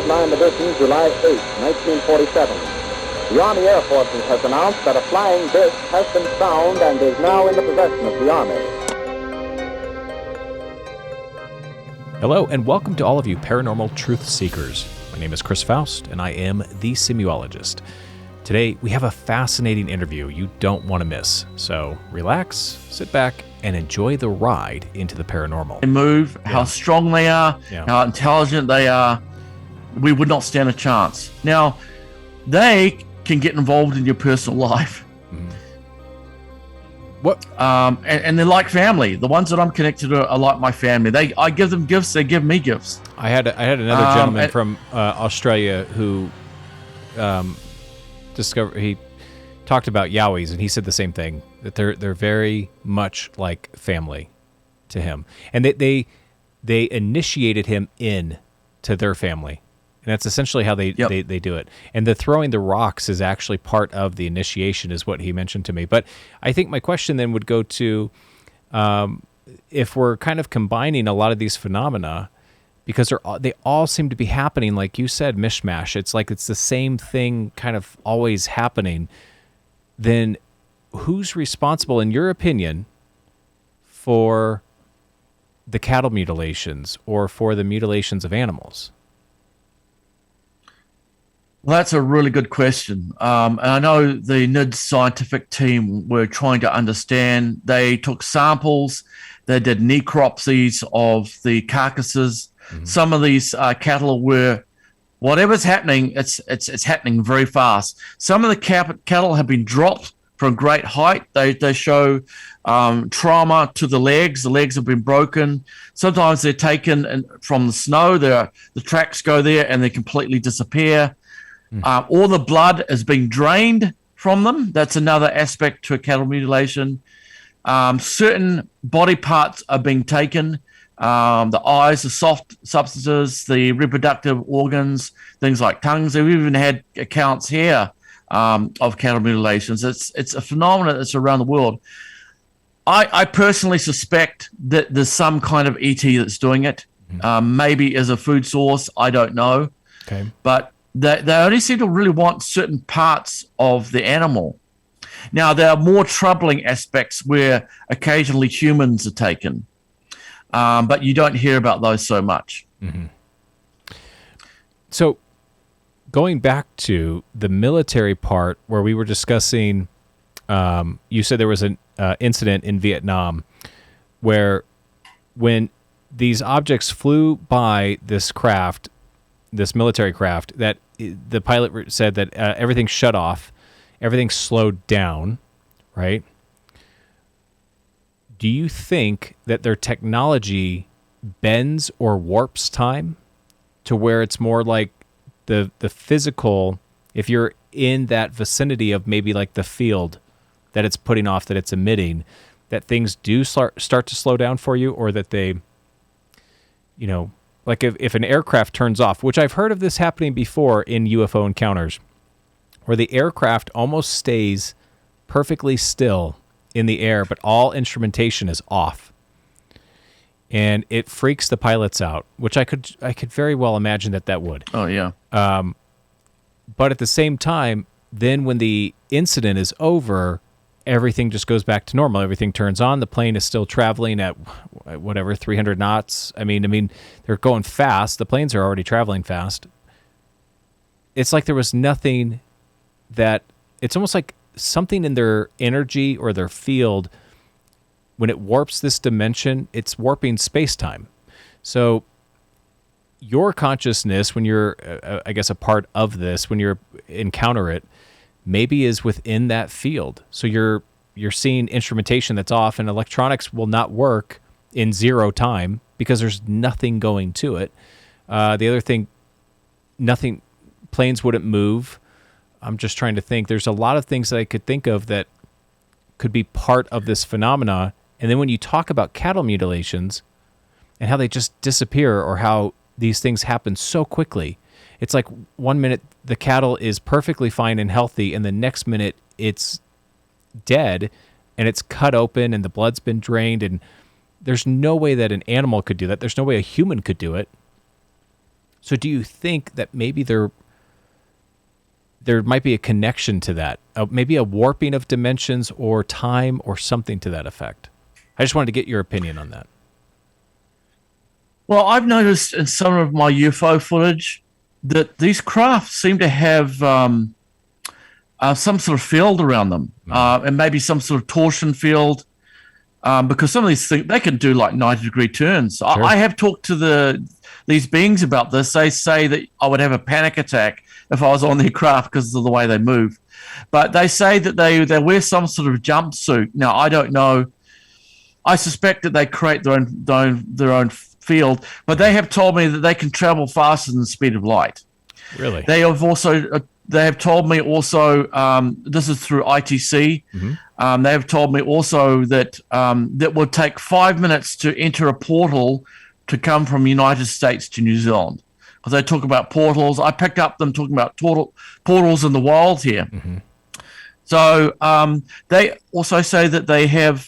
Dateline Edition, July 8, 1947. The Army Air Forces has announced that a flying disc has been found and is now in the possession of the Army. Hello, and welcome to all of you paranormal truth seekers. My name is Chris Foust, and I am the Simuologist. Today, we have a fascinating interview you don't want to miss. So relax, sit back, and enjoy the ride into the paranormal. They move, how strong they are, how intelligent they are. We would not stand a chance. Now, they can get involved in your personal life. What? And they're like family. The ones that I'm connected to are like my family. I give them gifts. They give me gifts. I had another gentleman from Australia who he talked about Yowies, and he said the same thing, that they're very much like family to him, and they initiated him in to their family. And that's essentially how they do it. And the throwing the rocks is actually part of the initiation, is what he mentioned to me. But I think my question then would go to, if we're kind of combining a lot of these phenomena, because they all seem to be happening, like you said, mishmash. It's like it's the same thing kind of always happening. Then who's responsible, in your opinion, for the cattle mutilations or for the mutilations of animals? Well, that's a really good question. And I know the NIDS scientific team were trying to understand. They took samples. They did necropsies of the carcasses. Mm-hmm. Some of these cattle were, whatever's happening, it's happening very fast. Some of the cattle have been dropped from great height. They show trauma to the legs. The legs have been broken. Sometimes they're taken from the snow. The tracks go there and they completely disappear. All the blood is being drained from them. That's another aspect to a cattle mutilation. Certain body parts are being taken. The eyes, the soft substances, the reproductive organs, things like tongues. They've even had accounts here of cattle mutilations. It's a phenomenon that's around the world. I personally suspect that there's some kind of ET that's doing it. Maybe as a food source, I don't know. Okay. But they only seem to really want certain parts of the animal. Now, there are more troubling aspects where occasionally humans are taken, but you don't hear about those so much. Mm-hmm. So going back to the military part where we were discussing, you said there was an incident in Vietnam where when these objects flew by this craft, this military craft, that the pilot said that everything shut off, everything slowed down, right? Do you think that their technology bends or warps time to where it's more like the physical, if you're in that vicinity of maybe like the field that it's putting off, that it's emitting, that things do start to slow down for you, or that they, like if an aircraft turns off, which I've heard of this happening before in UFO encounters, where the aircraft almost stays perfectly still in the air, but all instrumentation is off. And it freaks the pilots out, which I could very well imagine that would. Oh, yeah. But at the same time, then when the incident is over, everything just goes back to normal. Everything turns on. The plane is still traveling at whatever, 300 knots. I mean, they're going fast. The planes are already traveling fast. It's like there was nothing that, it's almost like something in their energy or their field, when it warps this dimension, it's warping space-time. So your consciousness, when you're, I guess, a part of this, when you encounter it, maybe is within that field. So you're seeing instrumentation that's off, and electronics will not work in zero time because there's nothing going to it. The other thing, planes wouldn't move. I'm just trying to think. There's a lot of things that I could think of that could be part of this phenomena. And then when you talk about cattle mutilations and how they just disappear, or how these things happen so quickly, it's like 1 minute the cattle is perfectly fine and healthy, and the next minute it's dead and it's cut open and the blood's been drained, and there's no way that an animal could do that. There's no way a human could do it. So do you think that maybe there might be a connection to that, maybe a warping of dimensions or time or something to that effect? I just wanted to get your opinion on that. Well, I've noticed in some of my UFO footage that these craft seem to have some sort of field around them, and maybe some sort of torsion field, because some of these things, they can do like 90-degree turns. Sure. I have talked to these beings about this. They say that I would have a panic attack if I was on their craft because of the way they move. But they say that they wear some sort of jumpsuit. Now, I don't know. I suspect that they create their own field, but they have told me that they can travel faster than the speed of light. Really? They have told me also, this is through ITC. Mm-hmm. They have told me also that that would take 5 minutes to enter a portal to come from the United States to New Zealand. Because they talk about portals. I picked up them talking about portals in the wild here. Mm-hmm. So they also say that they have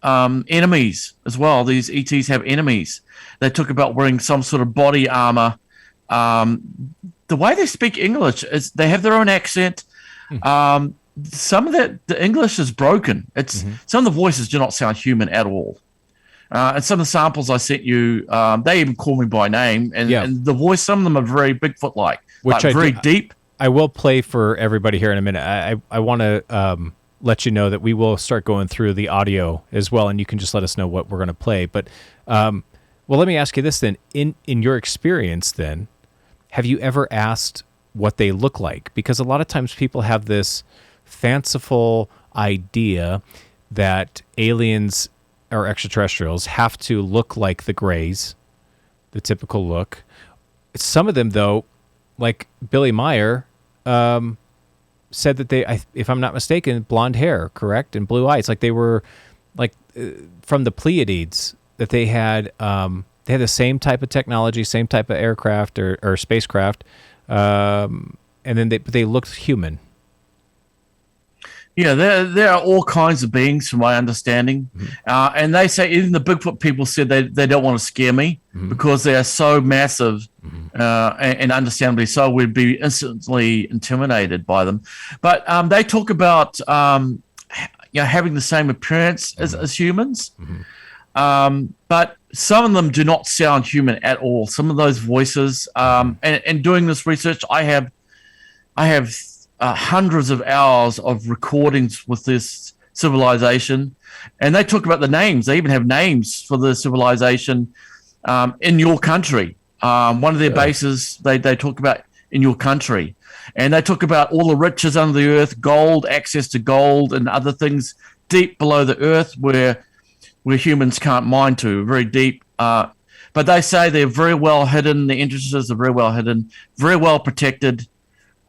enemies as well. These ETs have enemies. They talk about wearing some sort of body armor. The way they speak English is they have their own accent. Some of the English is broken. It's some of the voices do not sound human at all. And some of the samples I sent you, they even call me by name, and the voice, some of them are very Bigfoot-like, very deep. I will play for everybody here in a minute. I want to let you know that we will start going through the audio as well, and you can just let us know what we're going to play. But well, let me ask you this then: in your experience, then, have you ever asked what they look like? Because a lot of times people have this fanciful idea that aliens or extraterrestrials have to look like the Greys, the typical look. Some of them, though, like Billy Meyer, said that they, if I'm not mistaken, blonde hair, correct, and blue eyes, like they were, like from the Pleiades, that they had the same type of technology, same type of aircraft or spacecraft, and then they looked human. Yeah, there are all kinds of beings, from my understanding, and they say even the Bigfoot people said they don't want to scare me because they are so massive, and understandably so, we'd be instantly intimidated by them. But they talk about having the same appearance as humans, but some of them do not sound human at all. Some of those voices, and doing this research, I have hundreds of hours of recordings with this civilization, and they talk about the names. They even have names for the civilization in your country. One of their bases they talk about in your country, and they talk about all the riches under the earth, gold, access to gold, and other things deep below the earth where humans can't mine to, very deep. But they say they're very well hidden. The entrances are very well hidden, very well protected.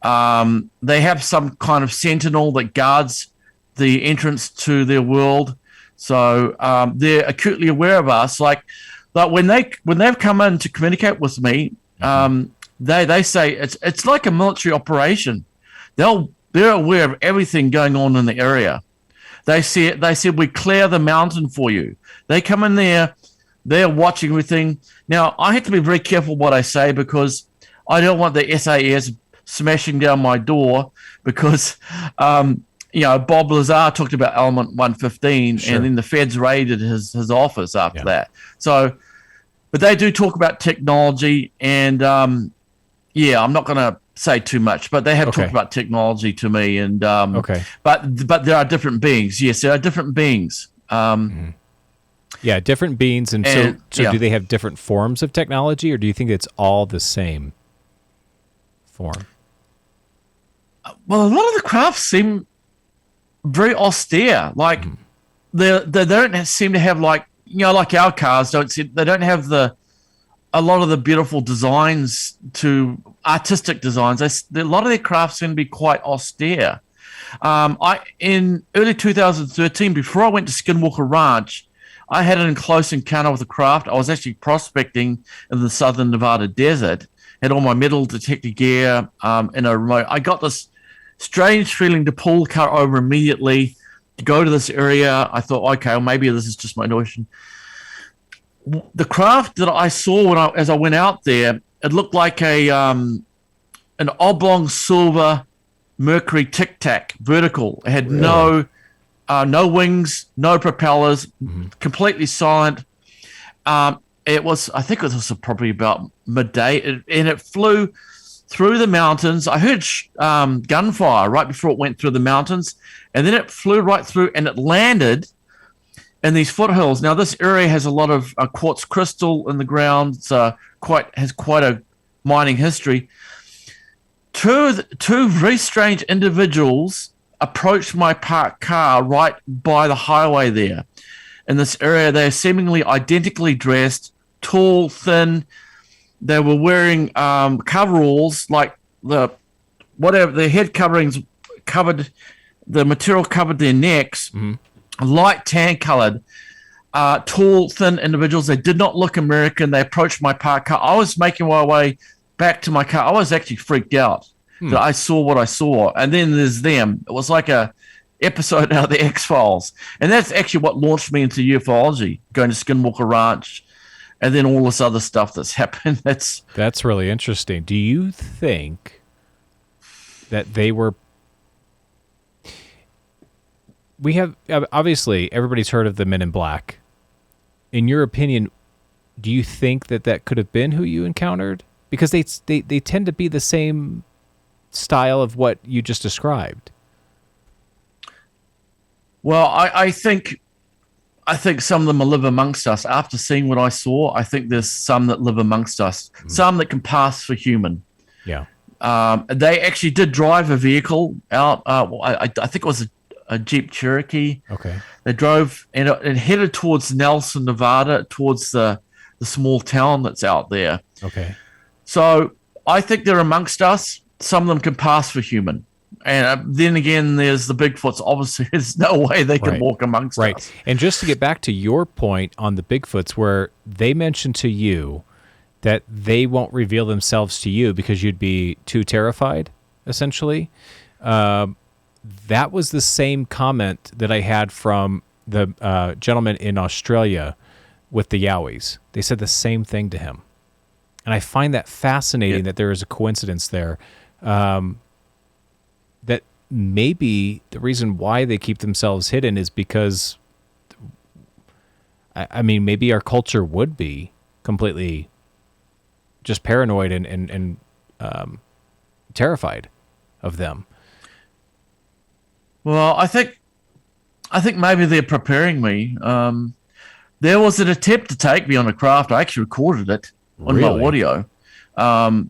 They have some kind of sentinel that guards the entrance to their world, so they're acutely aware of us. Like when they've come in to communicate with me, they say it's like a military operation. They're aware of everything going on in the area. They said we clear the mountain for you. They come in there, they're watching everything. Now I have to be very careful what I say because I don't want the SAS smashing down my door because, Bob Lazar talked about Element 115, and then the feds raided his office after that. So, but they do talk about technology, and I'm not going to say too much, but they have talked about technology to me, and but there are different beings. Yes, there are different beings. Yeah, different beings, and so do they have different forms of technology, or do you think it's all the same form? Well, a lot of the crafts seem very austere. Like they don't seem to have like our cars they don't have a lot of the beautiful designs to artistic designs. A lot of their crafts seem to be quite austere. In early 2013, before I went to Skinwalker Ranch, I had an close encounter with a craft. I was actually prospecting in the southern Nevada desert. Had all my metal detector gear in a remote. I got this strange feeling to pull the car over immediately to go to this area. I thought, okay, well, maybe this is just my notion. The craft that I saw as I went out there, it looked like an oblong silver Mercury Tic Tac vertical. It had no wings, no propellers, completely silent. I think it was probably about midday, and it flew through the mountains. I heard gunfire right before it went through the mountains, and then it flew right through, and it landed in these foothills. Now, this area has a lot of quartz crystal in the ground. It's has quite a mining history. Two very strange individuals approached my parked car right by the highway there. In this area, they're seemingly identically dressed, tall, thin. They were wearing coveralls, like their head coverings covered, the material covered their necks, light tan colored, tall, thin individuals. They did not look American. They approached my parked car. I was making my way back to my car. I was actually freaked out that I saw what I saw. And then there's them. It was like a episode out of the X-Files. And that's actually what launched me into ufology, going to Skinwalker Ranch, and then all this other stuff that's happened. That's really interesting. Do you think that they were... We have, obviously, everybody's heard of the Men in Black. In your opinion, do you think that could have been who you encountered? Because they tend to be the same style of what you just described. Well, I think some of them live amongst us. After seeing what I saw, I think there's some that live amongst us, some that can pass for human. Yeah. They actually did drive a vehicle out. I think it was a Jeep Cherokee. Okay. They drove and headed towards Nelson, Nevada, towards the small town that's out there. Okay. So I think they're amongst us. Some of them can pass for human. And then again, there's the Bigfoots. Obviously, there's no way they can walk amongst us. And just to get back to your point on the Bigfoots, where they mentioned to you that they won't reveal themselves to you because you'd be too terrified, essentially. That was the same comment that I had from the gentleman in Australia with the Yowies. They said the same thing to him. And I find that fascinating that there is a coincidence there. That maybe the reason why they keep themselves hidden is because, I mean, maybe our culture would be completely just paranoid and terrified of them. Well, I think maybe they're preparing me. There was an attempt to take me on a craft. I actually recorded it on my audio.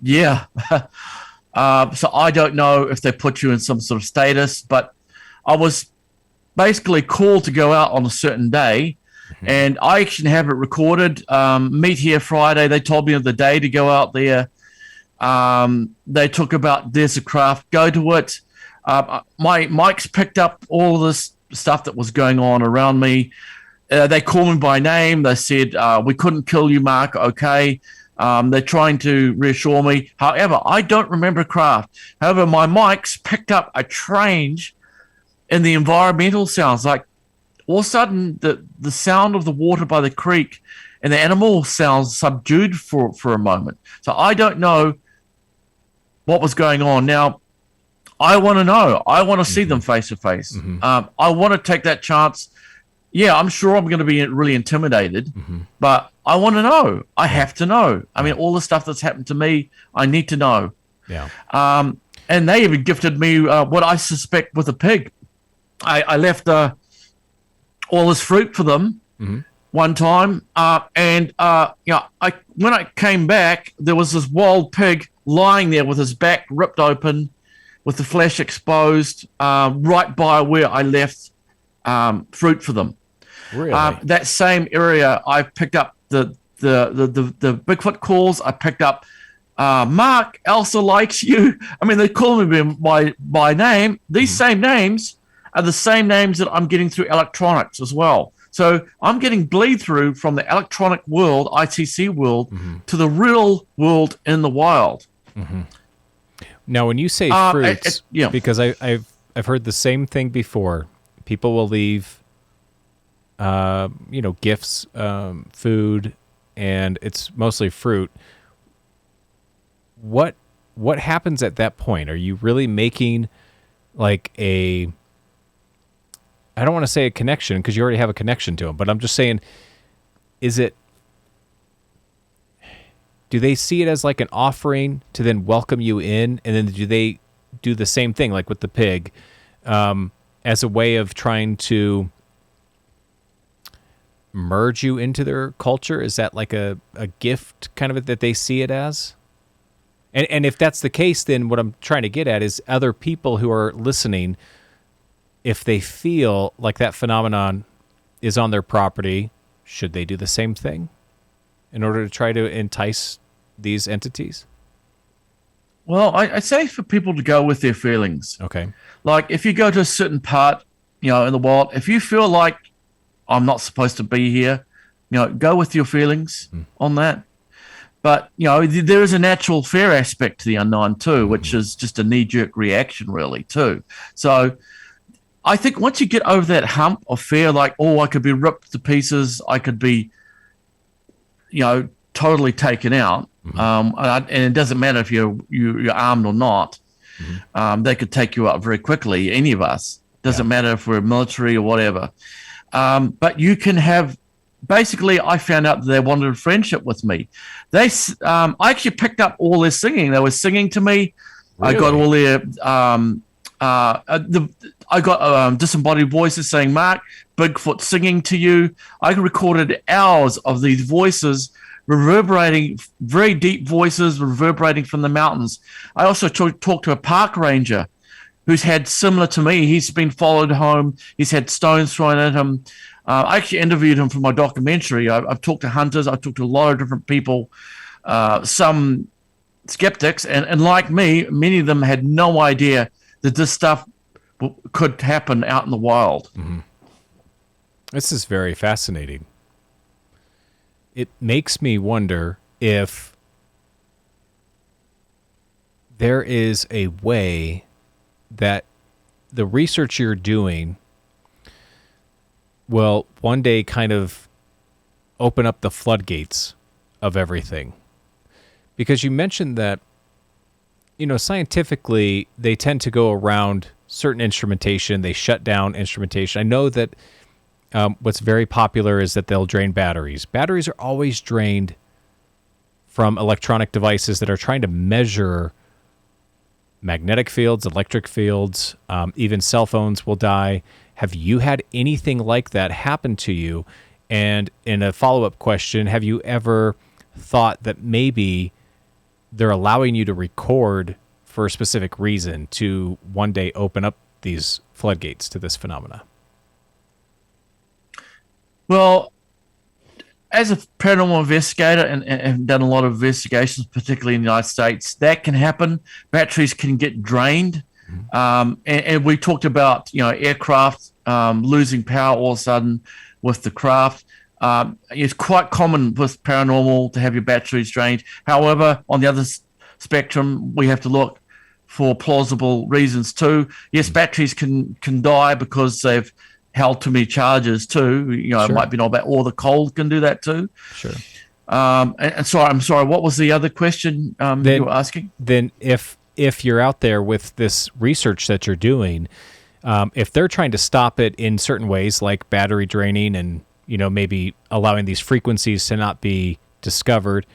Yeah. So I don't know if they put you in some sort of status, but I was basically called to go out on a certain day, and I actually have it recorded. Meet here Friday. They told me of the day to go out there. They talk about there's a craft, go to it. My Mike's picked up all this stuff that was going on around me. They called me by name. They said, we couldn't kill you, Mark. Okay. They're trying to reassure me. However, I don't remember craft. However, my Mike's picked up a change in the environmental sounds. Like all of a sudden, the sound of the water by the creek and the animal sounds subdued for a moment. So I don't know what was going on. Now, I want to know. I want to see them face to face. I want to take that chance. Yeah, I'm sure I'm going to be really intimidated, but I want to know. I have to know. I mean, all the stuff that's happened to me, I need to know. Yeah. And they even gifted me what I suspect was a pig. I left all this fruit for them one time, and when I came back, there was this wild pig lying there with his back ripped open, with the flesh exposed, right by where I left fruit for them. Really? That same area, I picked up the Bigfoot calls. I picked up Mark Elsa likes you. I mean, they call me by name. These same names are the same names that I'm getting through electronics as well. So I'm getting bleed through from the electronic world, ITC world, to the real world in the wild. Now, when you say fruits, because I've heard the same thing before. People will leave, gifts, food, and it's mostly fruit. what happens at that point? Are you really making like I don't want to say a connection because you already have a connection to them, but I'm just saying, do they see it as like an offering to then welcome you in? And then do they do the same thing like with the pig as a way of trying to merge you into their culture? Is that like a gift kind of that they see it as? And if that's the case, then what I'm trying to get at is other people who are listening, if they feel like that phenomenon is on their property, should they do the same thing in order to try to entice these entities? Well, I say for people to go with their feelings. Okay. Like if you go to a certain part, in the world, if you feel like I'm not supposed to be here, go with your feelings on that. But, there is a natural fear aspect to the unknown too, which is just a knee-jerk reaction really too. So I think once you get over that hump of fear, like, oh, I could be ripped to pieces, I could be, totally taken out, and it doesn't matter if you're armed or not. They could take you out very quickly, any of us. Doesn't matter if we're military or whatever. But you can have... Basically, I found out that they wanted a friendship with me. I actually picked up all their singing. They were singing to me. Really? I got all their... I got disembodied voices saying, Mark, Bigfoot singing to you. I recorded hours of these voices reverberating, very deep voices reverberating from the mountains. I also talked to a park ranger who's had similar to me. He's been followed home. He's had stones thrown at him. I actually interviewed him for my documentary. I've talked to hunters. I've talked to a lot of different people, some skeptics. And like me, many of them had no idea that this stuff could happen out in the wild. Mm-hmm. This is very fascinating. It makes me wonder if there is a way that the research you're doing will one day kind of open up the floodgates of everything. Because you mentioned that, scientifically, they tend to go around certain instrumentation. They shut down instrumentation. I know that what's very popular is that they'll drain batteries. Batteries are always drained from electronic devices that are trying to measure magnetic fields, electric fields, even cell phones will die. Have you had anything like that happen to you? And in a follow-up question, have you ever thought that maybe they're allowing you to record for a specific reason to one day open up these floodgates to this phenomena? Well, as a paranormal investigator and done a lot of investigations, particularly in the United States, that can happen. Batteries can get drained. And we talked about, aircraft losing power all of a sudden with the craft. It's quite common with paranormal to have your batteries drained. However, on the other spectrum, we have to look for plausible reasons too. Yes, batteries can die because they've held too many charges too. Sure. It might be all about, or the cold can do that too. Sure. And sorry, I'm sorry. What was the other question you were asking? Then if you're out there with this research that you're doing, if they're trying to stop it in certain ways, like battery draining and, maybe allowing these frequencies to not be discovered,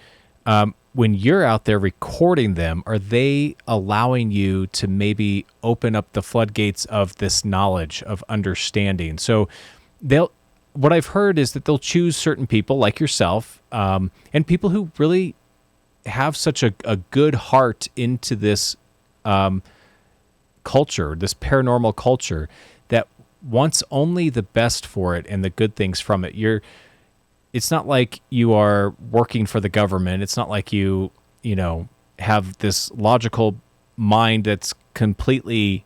when you're out there recording them, are they allowing you to maybe open up the floodgates of this knowledge, of understanding? So what I've heard is that they'll choose certain people like yourself, and people who really have such a good heart into this culture, this paranormal culture, that wants only the best for it and the good things from it. It's not like you are working for the government. It's not like you have this logical mind that's completely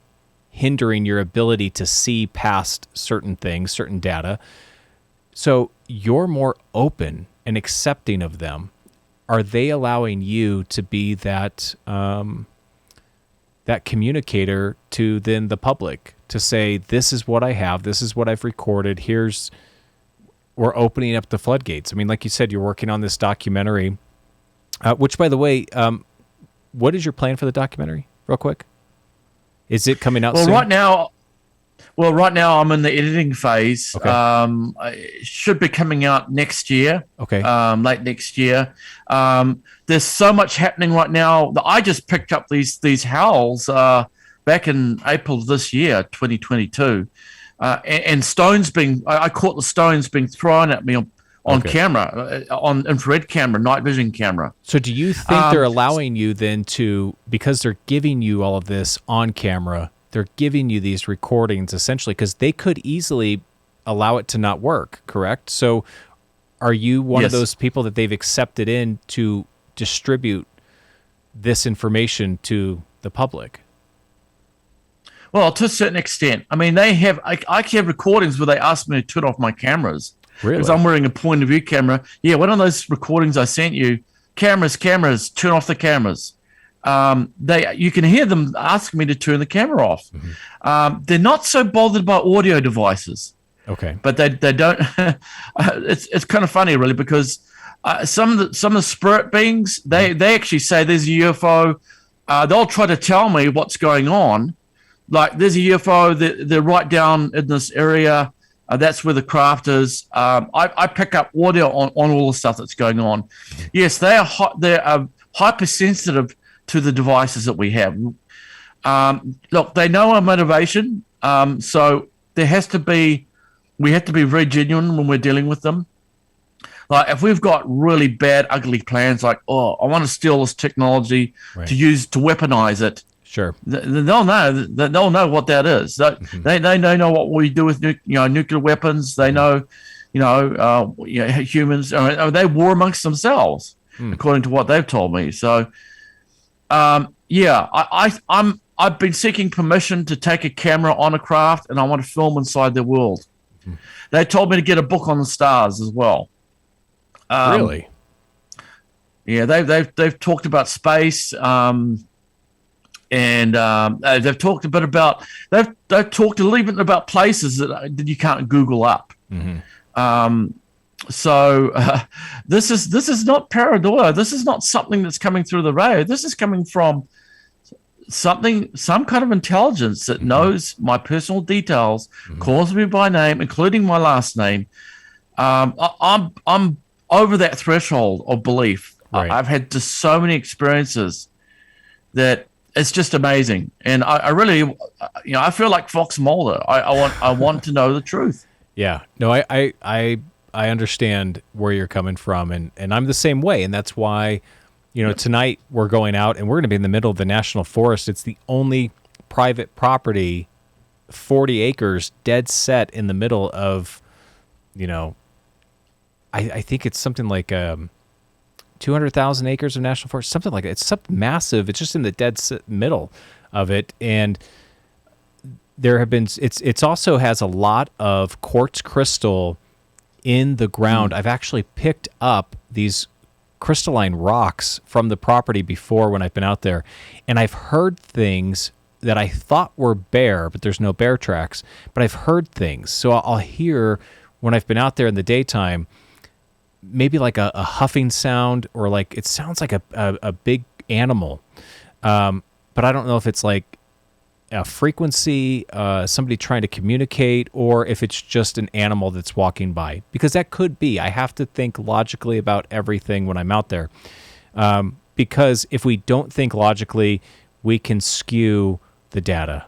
hindering your ability to see past certain things, certain data. So you're more open and accepting of them. Are they allowing you to be that that communicator to then the public, to say, this is what I have, this is what I've recorded, we're opening up the floodgates? I mean, like you said, you're working on this documentary, which, by the way, what is your plan for the documentary, real quick? Is it coming out Well, soon? right now I'm in the editing phase. Okay. It should be coming out next year. Okay. Late next year. There's so much happening right now that I just picked up these howls back in April of this year, 2022, and stones I caught the stones being thrown at me on camera, on infrared camera, night vision camera. So do you think they're allowing you then to, because they're giving you all of this on camera, they're giving you these recordings essentially, because they could easily allow it to not work, correct? So are you one of those people that they've accepted in to distribute this information to the public? Well, to a certain extent. I mean, I have recordings where they ask me to turn off my cameras. Really? Because I'm wearing a point of view camera. Yeah, one of those recordings I sent you, cameras, turn off the cameras. You can hear them asking me to turn the camera off. Mm-hmm. They're not so bothered by audio devices. Okay. But they don't. It's kind of funny, really, because some of the spirit beings, they actually say there's a UFO. They'll try to tell me what's going on. Like, there's a UFO, they're right down in this area. That's where the craft is. I pick up audio on all the stuff that's going on. Yes, they are hypersensitive to the devices that we have. Look, they know our motivation, so we have to be very genuine when we're dealing with them. Like, if we've got really bad, ugly plans, like, I want to steal this technology to weaponize it. Sure. They'll know. They'll know what that is. They know what we do with nuclear weapons. They know, humans. They war amongst themselves, according to what they've told me. So, I've been seeking permission to take a camera on a craft, and I want to film inside their world. Mm-hmm. They told me to get a book on the stars as well. Really? Yeah, they've talked about space. And they've talked a bit about they've talked a little bit about places that you can't Google up. Mm-hmm. So this is not paranoia. This is not something that's coming through the radio. This is coming from some kind of intelligence that knows my personal details, calls me by name, including my last name. I'm over that threshold of belief. Right. I've had just so many experiences that it's just amazing, and I really, I feel like Fox Mulder. I want to know the truth. Yeah, no, I understand where you're coming from, and I'm the same way, and that's why, tonight we're going out and we're going to be in the middle of the national forest. It's the only private property, 40 acres, dead set in the middle of, I think it's something like 200,000 acres of national forest, something like that. It's something massive. It's just in the dead middle of it. And there have been, it's also has a lot of quartz crystal in the ground. I've actually picked up these crystalline rocks from the property before when I've been out there. And I've heard things that I thought were bear, but there's no bear tracks. But I've heard things. So I'll hear when I've been out there in the daytime, maybe like a huffing sound, or like it sounds like a big animal. But I don't know if it's like a frequency, somebody trying to communicate, or if it's just an animal that's walking by, because that could be. I have to think logically about everything when I'm out there. Because if we don't think logically, we can skew the data.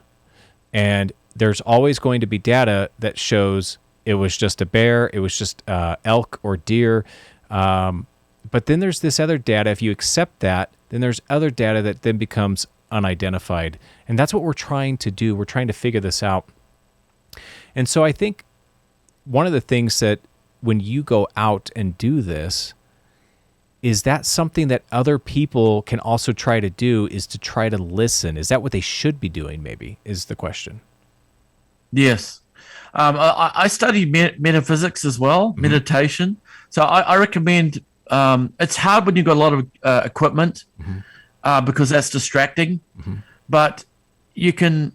And there's always going to be data that shows it was just a bear, it was just elk or deer. But then there's this other data. If you accept that, then there's other data that then becomes unidentified. And that's what we're trying to do. We're trying to figure this out. And so I think one of the things that when you go out and do this, is that something that other people can also try to do, is to try to listen? Is that what they should be doing, maybe, is the question? Yes. I study metaphysics as well, meditation. So I recommend, it's hard when you've got a lot of equipment because that's distracting. But you can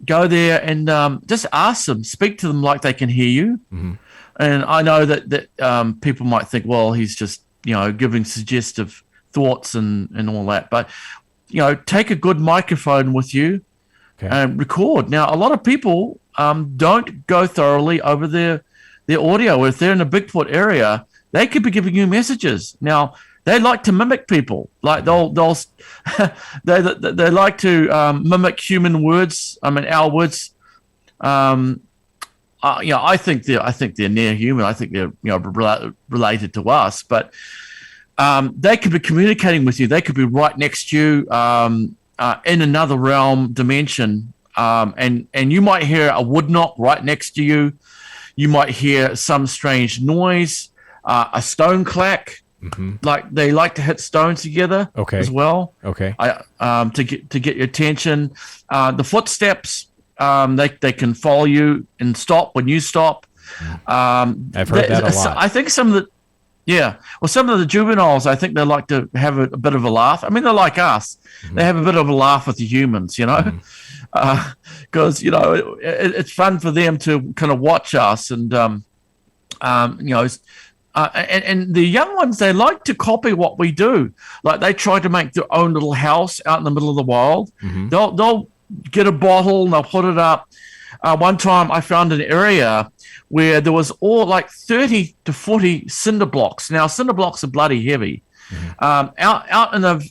go there and just ask them, speak to them like they can hear you. And I know that people might think, well, he's just, giving suggestive thoughts and all that. But take a good microphone with you and record. Now, a lot of people don't go thoroughly over their audio. If they're in a Bigfoot area, they could be giving you messages. Now, they like to mimic people. Like they'll they like to mimic human words. I mean, our words. I think they're near human. I think they're related to us, but they could be communicating with you. They could be right next to you in another realm dimension, and you might hear a wood knock right next to you. You might hear some strange noise, a stone clack. Mm-hmm. Like they like to hit stones together as well. Okay. To get your attention. The footsteps. They can follow you and stop when you stop. I've heard that a lot. I think some of the juveniles, I think they like to have a bit of a laugh. I mean, they're like us. Mm-hmm. They have a bit of a laugh with the humans, because it's fun for them to kind of watch us, and and the young ones, they like to copy what we do. Like they try to make their own little house out in the middle of the wild. Mm-hmm. They'll get a bottle and they'll put it up. One time I found an area where there was all like 30 to 40 cinder blocks. Now, cinder blocks are bloody heavy. Mm-hmm. Out in an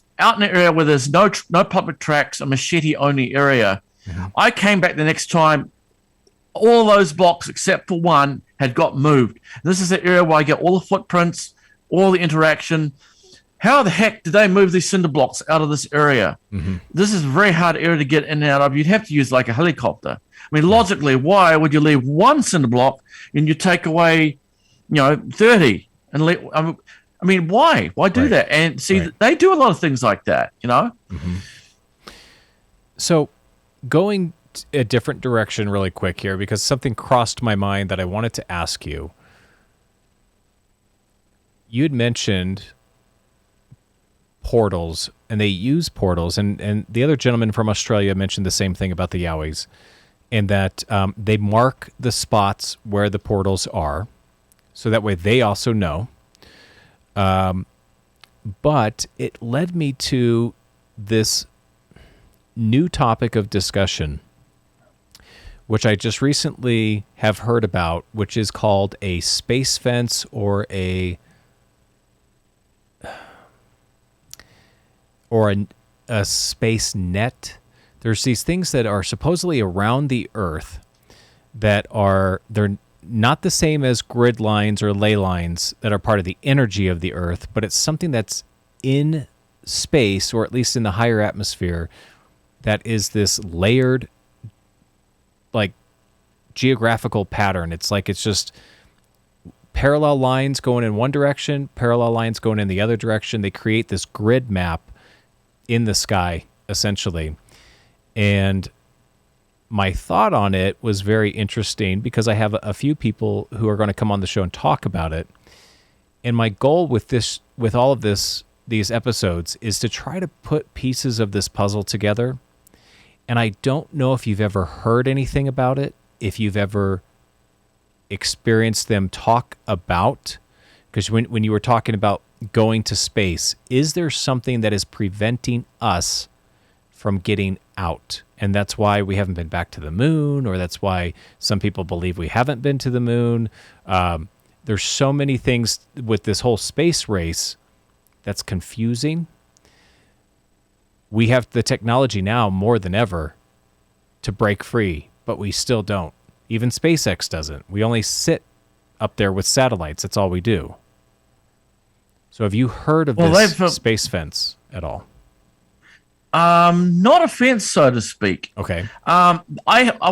area where there's no public tracks, a machete-only area. Mm-hmm. I came back the next time, all those blocks except for one had got moved. This is the area where I get all the footprints, all the interaction. How the heck did they move these cinder blocks out of this area? Mm-hmm. This is a very hard area to get in and out of. You'd have to use like a helicopter. I mean, logically, why would you leave one cinder block and you take away, 30? And I mean, why? Why do that? And see, they do a lot of things like that, Mm-hmm. So going a different direction really quick here, because something crossed my mind that I wanted to ask you. You had mentioned portals, and they use portals, and the other gentleman from Australia mentioned the same thing about the Yowies, and that they mark the spots where the portals are, so that way they also know. But it led me to this new topic of discussion, which I just recently have heard about, which is called a space fence or a space net. There's these things that are supposedly around the Earth they're not the same as grid lines or ley lines that are part of the energy of the Earth, but it's something that's in space, or at least in the higher atmosphere, that is this layered, like, geographical pattern. It's like it's just parallel lines going in one direction, parallel lines going in the other direction. They create this grid map in the sky, essentially. And my thought on it was very interesting because I have a few people who are going to come on the show and talk about it. And my goal with all of these episodes is to try to put pieces of this puzzle together. And I don't know if you've ever heard anything about it, if you've ever experienced them talk about, because when you were talking about going to space, is there something that is preventing us from getting out? And that's why we haven't been back to the moon, or that's why some people believe we haven't been to the moon. There's so many things with this whole space race that's confusing. We have the technology now more than ever to break free, but we still don't. Even SpaceX doesn't. We only sit up there with satellites. That's all we do. So have you heard of this space fence at all? Not a fence, so to speak. Okay. I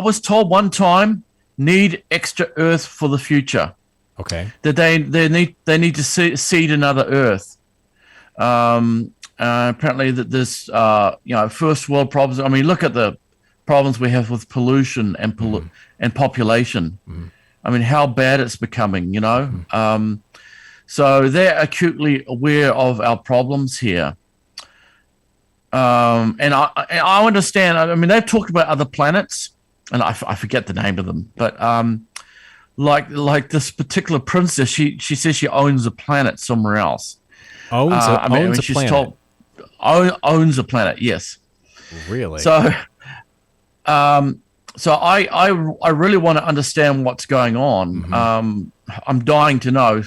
was told one time, need extra Earth for the future. Okay. That they need to seed another Earth. Apparently that this first world problems. I mean, look at the problems we have with pollution and population. Mm-hmm. I mean, how bad it's becoming. Mm-hmm. So they're acutely aware of our problems here. And I understand. I mean, they've talked about other planets, and I forget the name of them. But like this particular princess, she says she owns a planet somewhere else. Owns a planet. owns a planet. Yes. Really? So, I really want to understand what's going on. I'm dying to know.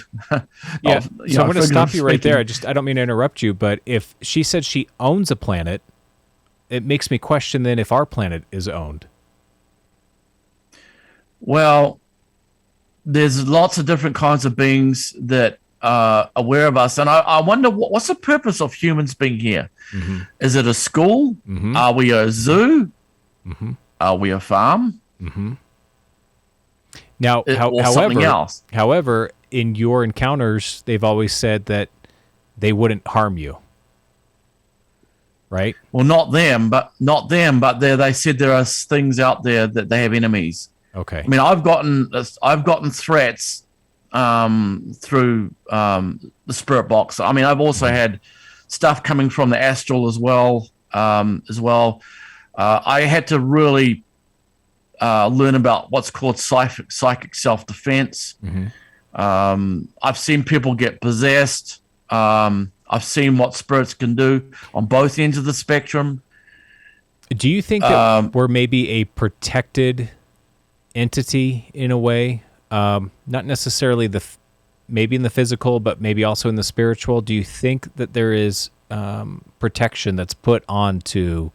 Yeah. So I'm going to stop you right speaking. there. I don't mean to interrupt you, but if she said she owns a planet, it makes me question then if our planet is owned. Well, there's lots of different kinds of beings that are aware of us, and I wonder what's the purpose of humans being here? Is it a school? Are we a zoo? Are we a farm? Now, Or something else? However, in your encounters, they've always said that they wouldn't harm you, right? Well, not them, but they said there are things out there that they have enemies. Okay. I mean, I've gotten threats through the spirit box. I mean, I've also had stuff coming from the astral as well. I had to really learn about what's called psychic self-defense. I've seen people get possessed. I've seen what spirits can do on both ends of the spectrum. Do you think that we're maybe a protected entity in a way? Not necessarily maybe in the physical, but maybe also in the spiritual. Do you think that there is protection that's put onto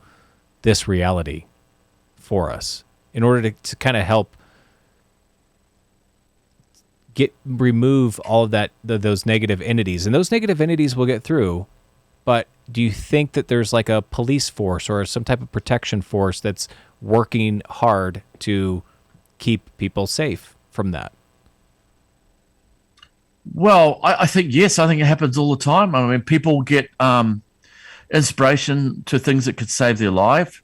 this reality for us in order to kind of help remove all of that, those negative entities? And those negative entities will get through, but do you think that there's like a police force or some type of protection force that's working hard to keep people safe from that? Well, I think yes. I think it happens all the time. I mean, people get inspiration to things that could save their life.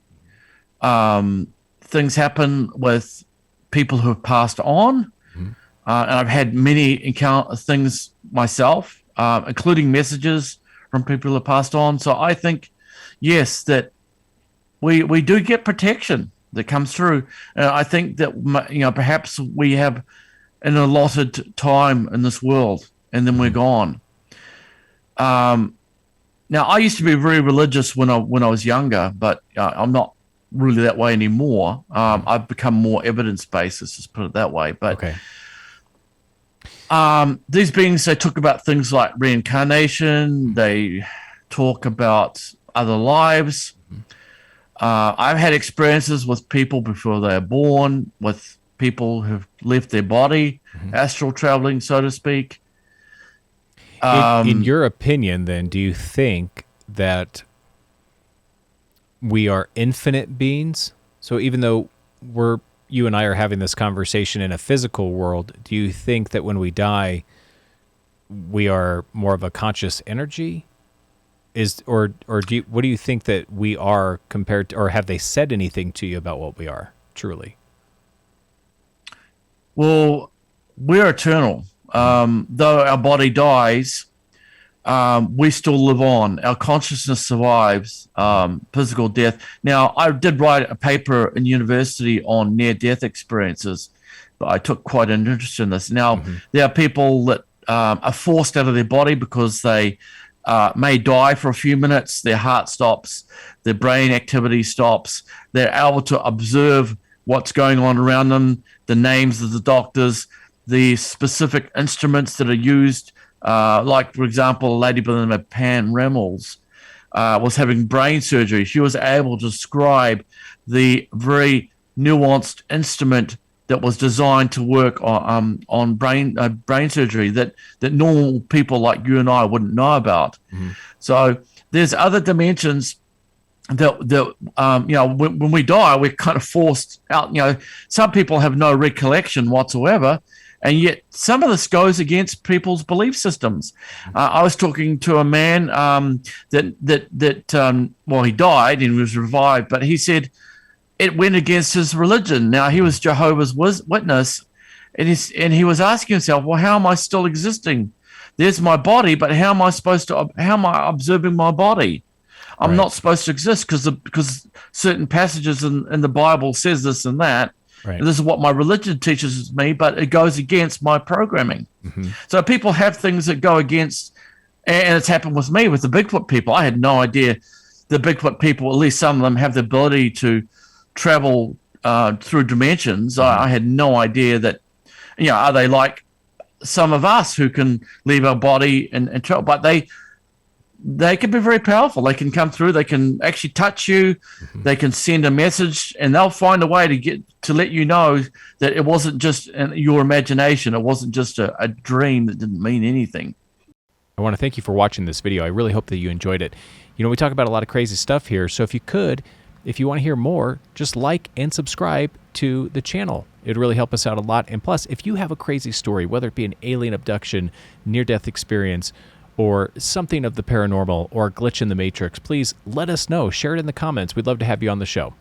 Things happen with people who have passed on, and I've had many things myself, including messages from people who have passed on. So I think, yes, that we do get protection that comes through. I think that perhaps we have an allotted time in this world, and then we're gone. Now, I used to be very religious when I was younger, but I'm not really that way anymore. I've become more evidence-based, let's just put it that way. But Okay. These beings, they talk about things like reincarnation. They talk about other lives. I've had experiences with people before they are born, with people who've left their body, astral traveling, so to speak. In your opinion, then, do you think that we are infinite beings? So even though you and I are having this conversation in a physical world, do you think that when we die, we are more of a conscious energy? What do you think that we are compared to, or have they said anything to you about what we are truly? Well, we're eternal. Though our body dies, we still live on. Our consciousness survives physical death. Now, I did write a paper in university on near-death experiences, but I took quite an interest in this. Now, there are people that are forced out of their body because they may die for a few minutes. Their heart stops, their brain activity stops. They're able to observe what's going on around them, the names of the doctors, the specific instruments that are used. Like, for example, a lady by the name of Pan Remmels was having brain surgery. She was able to describe the very nuanced instrument that was designed to work on brain surgery that normal people like you and I wouldn't know about. So there's other dimensions that when we die, we're kind of forced out. Some people have no recollection whatsoever, and yet some of this goes against people's belief systems. I was talking to a man well, he died and was revived, but he said it went against his religion. Now, he was Jehovah's Witness, and he was asking himself, well, how am I still existing? There's my body, but how am I observing my body? I'm not supposed to exist because certain passages in the Bible says this and that. Right. And this is what my religion teaches me, but it goes against my programming. So people have things that go against And it's happened with me with the Bigfoot people. I had no idea the Bigfoot people, at least some of them, have the ability to travel through dimensions. I had no idea that, are they like some of us who can leave our body and travel? But they can be very powerful. They can come through. They can actually touch you. They can send a message, and they'll find a way to let you know that it wasn't just your imagination. It wasn't just a dream that didn't mean anything. I want to thank you for watching this video. I really hope that you enjoyed it. We talk about a lot of crazy stuff here, so if you want to hear more, just like and subscribe to the channel. It'd really help us out a lot. And plus, if you have a crazy story, whether it be an alien abduction, near-death experience, or something of the paranormal, or a glitch in the matrix, please let us know. Share it in the comments. We'd love to have you on the show.